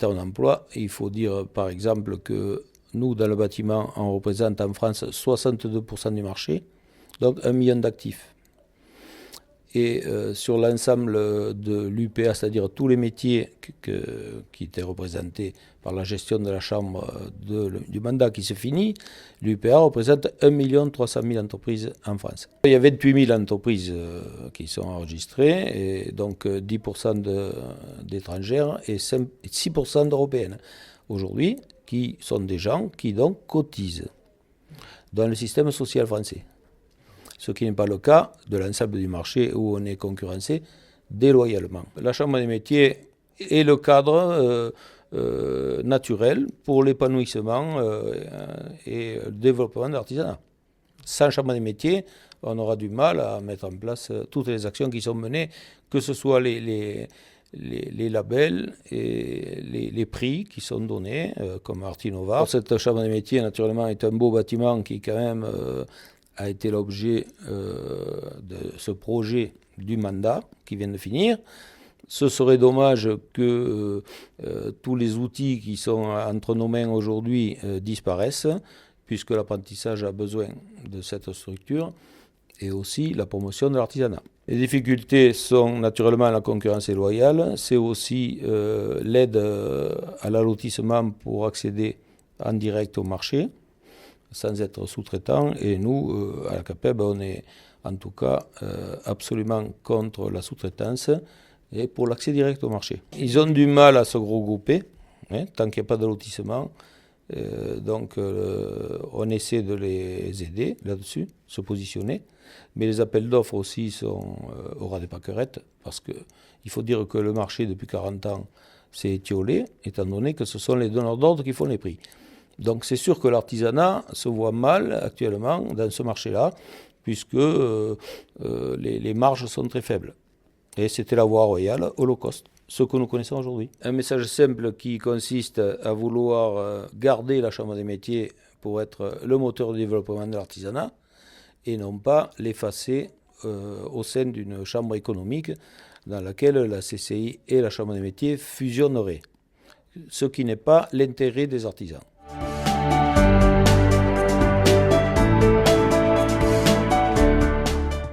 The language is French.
termes d'emploi, il faut dire par exemple que nous, dans le bâtiment, on représente en France 62% du marché, donc 1 million d'actifs. Et sur l'ensemble de l'UPA, c'est-à-dire tous les métiers qui étaient représentés par la gestion de la Chambre du mandat qui se finit, l'UPA représente 1 300 000 entreprises en France. Il y a 28 000 entreprises qui sont enregistrées, et donc 10% d'étrangères et 6% d'européennes. Aujourd'hui, qui sont des gens qui donc cotisent dans le système social français. Ce qui n'est pas le cas de l'ensemble du marché où on est concurrencé déloyalement. La Chambre des métiers est le cadre naturel pour l'épanouissement et le développement de l'artisanat. Sans Chambre des métiers, on aura du mal à mettre en place toutes les actions qui sont menées, que ce soit les labels et les prix qui sont donnés, comme Artinova. Cette Chambre des métiers, naturellement, est un beau bâtiment qui, quand même, a été l'objet de ce projet du mandat qui vient de finir. Ce serait dommage que tous les outils qui sont entre nos mains aujourd'hui disparaissent, puisque l'apprentissage a besoin de cette structure, et aussi la promotion de l'artisanat. Les difficultés sont naturellement la concurrence déloyale, c'est aussi l'aide à l'allotissement pour accéder en direct au marché, sans être sous-traitant, et nous, à la CAPEB, on est en tout cas absolument contre la sous-traitance et pour l'accès direct au marché. Ils ont du mal à se regrouper, tant qu'il n'y a pas d'allotissement, donc on essaie de les aider là-dessus, se positionner, mais les appels d'offres aussi sont au ras des pâquerettes, parce qu'il faut dire que le marché depuis 40 ans s'est étiolé, étant donné que ce sont les donneurs d'ordre qui font les prix. Donc c'est sûr que l'artisanat se voit mal actuellement dans ce marché-là, puisque les marges sont très faibles. Et c'était la voie royale au low cost, ce que nous connaissons aujourd'hui. Un message simple qui consiste à vouloir garder la Chambre des métiers pour être le moteur de développement de l'artisanat, et non pas l'effacer au sein d'une chambre économique dans laquelle la CCI et la Chambre des métiers fusionneraient, ce qui n'est pas l'intérêt des artisans.